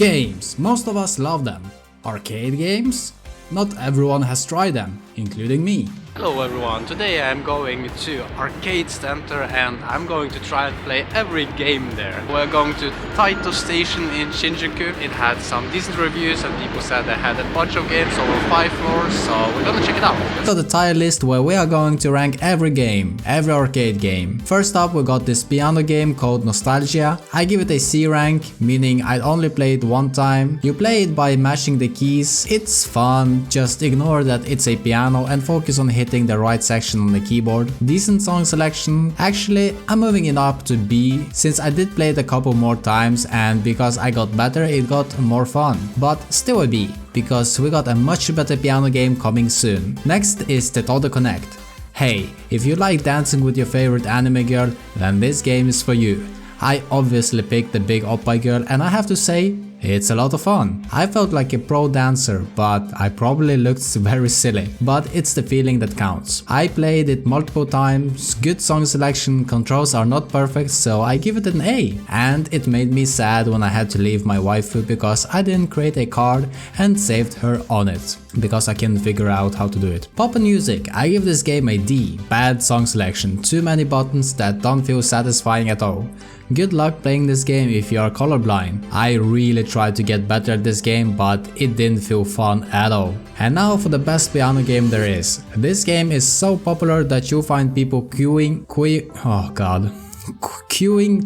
Games, most of us love them. Arcade games? Not everyone has tried them, including me. Hello everyone, today I'm going to Arcade Center and I'm going to try and play every game there. We're going to Taito station in Shinjuku. It had some decent reviews and people said they had a bunch of games over 5 floors, so we're gonna check it out. So the tier list where we are going to rank every game, every arcade game. First up we got this piano game called Nostalgia. I give it a C rank, meaning I only play it one time. You play it by mashing the keys, it's fun, just ignore that it's a piano and focus on hitting the right section on the keyboard. Decent song selection. Actually, I'm moving it up to B since I did play it a couple more times and because I got better it got more fun. But still a B because we got a much better piano game coming soon. Next is Taito Connect. Hey, if you like dancing with your favorite anime girl, then this game is for you. I obviously picked the big oppa girl and I have to say, it's a lot of fun. I felt like a pro dancer, but I probably looked very silly. But it's the feeling that counts. I played it multiple times, good song selection, controls are not perfect, so I give it an A. And it made me sad when I had to leave my waifu because I didn't create a card and saved her on it. Because I couldn't figure out how to do it. Pop and music, I give this game a D. Bad song selection, too many buttons that don't feel satisfying at all. Good luck playing this game if you are colorblind. I really tried to get better at this game, but it didn't feel fun at all. And now for the best piano game there is. This game is so popular that you'll find people queuing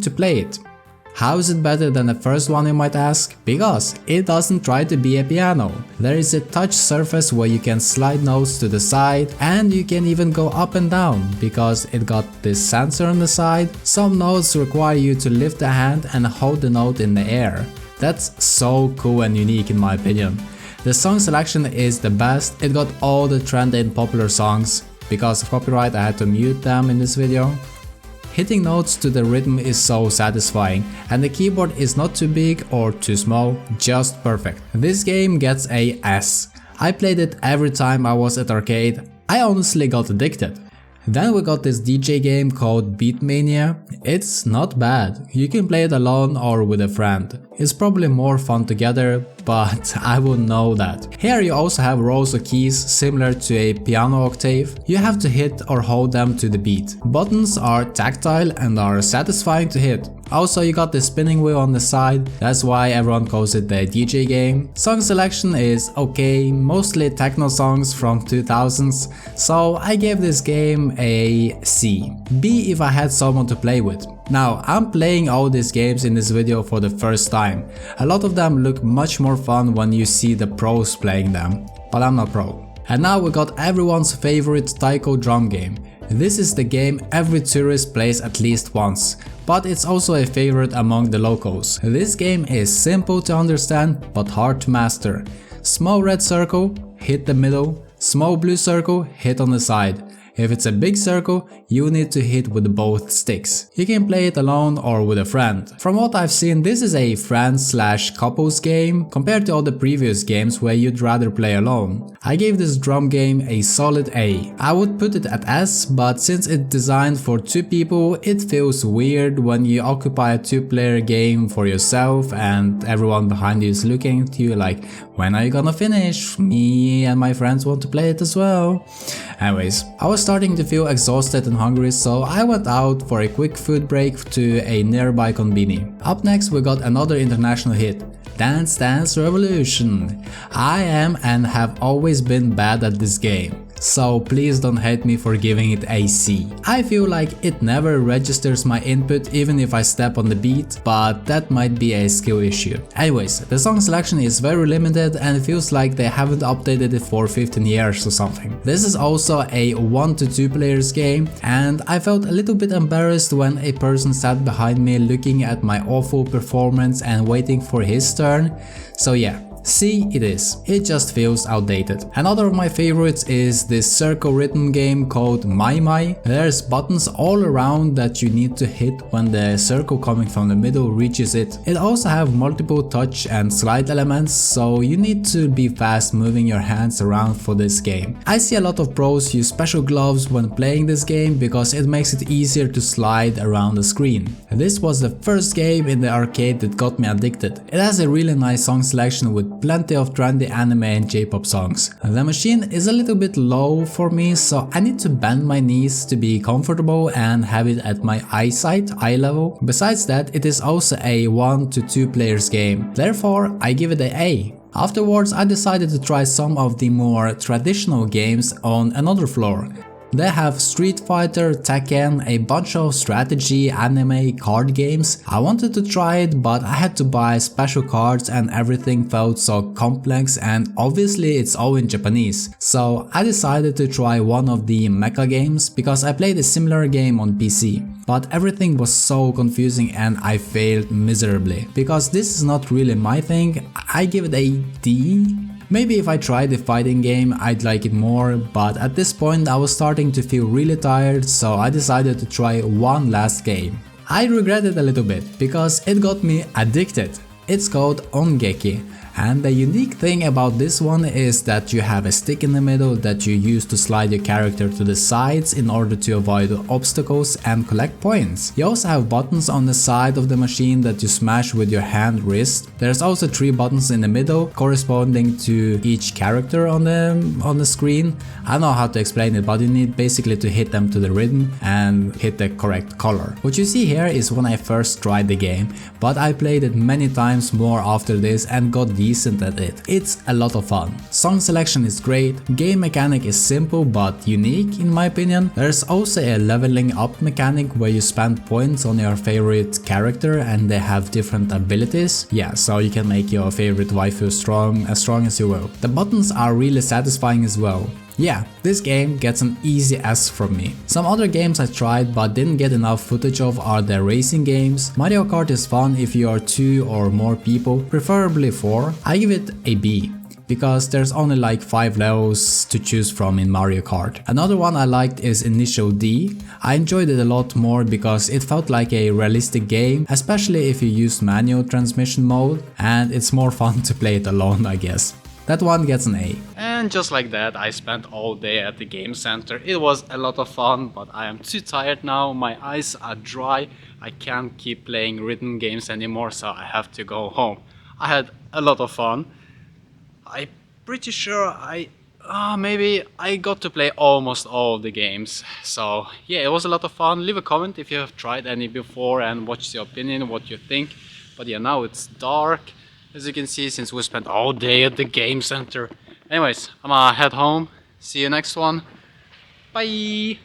to play it. How is it better than the first one, you might ask? Because it doesn't try to be a piano. There is a touch surface where you can slide notes to the side and you can even go up and down because it got this sensor on the side. Some notes require you to lift the hand and hold the note in the air. That's so cool and unique in my opinion. The song selection is the best. It got all the trendy and popular songs. Because of copyright I had to mute them in this video. Hitting notes to the rhythm is so satisfying and the keyboard is not too big or too small, just perfect. This game gets a S. I played it every time I was at arcade. I honestly got addicted. Then we got this DJ game called Beatmania. It's not bad. You can play it alone or with a friend. It's probably more fun together, but I wouldn't know that. Here you also have rows of keys similar to a piano octave. You have to hit or hold them to the beat. Buttons are tactile and are satisfying to hit. Also you got the spinning wheel on the side, that's why everyone calls it the DJ game. Song selection is okay, mostly techno songs from 2000s, so I gave this game a C. B if I had someone to play with. Now, I'm playing all these games in this video for the first time. A lot of them look much more fun when you see the pros playing them, but I'm not pro. And now we got everyone's favorite taiko drum game. This is the game every tourist plays at least once, but it's also a favorite among the locals. This game is simple to understand but hard to master. Small red circle, hit the middle, small blue circle, hit on the side. If it's a big circle, you need to hit with both sticks. You can play it alone or with a friend. From what I've seen, this is a friends/couples game compared to all the previous games where you'd rather play alone. I gave this drum game a solid A. I would put it at S, but since it's designed for 2 people, it feels weird when you occupy a 2-player game for yourself and everyone behind you is looking at you like, when are you gonna finish? Me and my friends want to play it as well. Anyways, I was starting to feel exhausted and hungry, so I went out for a quick food break to a nearby konbini. Up next we got another international hit, Dance Dance Revolution. I am and have always been bad at this game, so please don't hate me for giving it a C. I feel like it never registers my input even if I step on the beat, but that might be a skill issue. Anyways, the song selection is very limited and it feels like they haven't updated it for 15 years or something. This is also a 1 to 2 players game and I felt a little bit embarrassed when a person sat behind me looking at my awful performance and waiting for his turn. So yeah, See, it is. It just feels outdated. Another of my favorites is this circle rhythm game called Mai Mai. There's buttons all around that you need to hit when the circle coming from the middle reaches it. It also have multiple touch and slide elements, so you need to be fast moving your hands around for this game. I see a lot of pros use special gloves when playing this game because it makes it easier to slide around the screen. This was the first game in the arcade that got me addicted. It has a really nice song selection with plenty of trendy anime and J-pop songs. The machine is a little bit low for me, so I need to bend my knees to be comfortable and have it at my eye level. Besides that, it is also a 1 to 2 players game, therefore I give it an A. Afterwards, I decided to try some of the more traditional games on another floor. They have Street Fighter, Tekken, a bunch of strategy, anime, card games. I wanted to try it, but I had to buy special cards and everything felt so complex, and obviously it's all in Japanese. So I decided to try one of the mecha games because I played a similar game on PC. But everything was so confusing and I failed miserably. Because this is not really my thing, I give it a D. Maybe if I tried the fighting game I'd like it more, but at this point I was starting to feel really tired, so I decided to try one last game. I regret it a little bit because it got me addicted. It's called Ongeki. And the unique thing about this one is that you have a stick in the middle that you use to slide your character to the sides in order to avoid obstacles and collect points. You also have buttons on the side of the machine that you smash with your hand wrist. There's also 3 buttons in the middle corresponding to each character on the screen. I don't know how to explain it, but you need basically to hit them to the rhythm and hit the correct color. What you see here is when I first tried the game, but I played it many times more after this and got decent at it. It's a lot of fun. Song selection is great, game mechanic is simple but unique in my opinion. There's also a leveling up mechanic where you spend points on your favorite character and they have different abilities. Yeah, so you can make your favorite waifu strong as you will. The buttons are really satisfying as well. Yeah, this game gets an easy S from me. Some other games I tried but didn't get enough footage of are the racing games. Mario Kart is fun if you are 2 or more people, preferably 4. I give it a B, because there's only like 5 levels to choose from in Mario Kart. Another one I liked is Initial D. I enjoyed it a lot more because it felt like a realistic game, especially if you used manual transmission mode, and it's more fun to play it alone, I guess. That one gets an A. And just like that, I spent all day at the game center. It was a lot of fun, but I am too tired now. My eyes are dry. I can't keep playing rhythm games anymore, so I have to go home. I had a lot of fun. I'm pretty sure maybe I got to play almost all of the games. So yeah, it was a lot of fun. Leave a comment if you have tried any before and what's your opinion, what you think. But yeah, now it's dark, as you can see, since we spent all day at the game center. Anyways, I'm gonna head home. See you next one. Bye!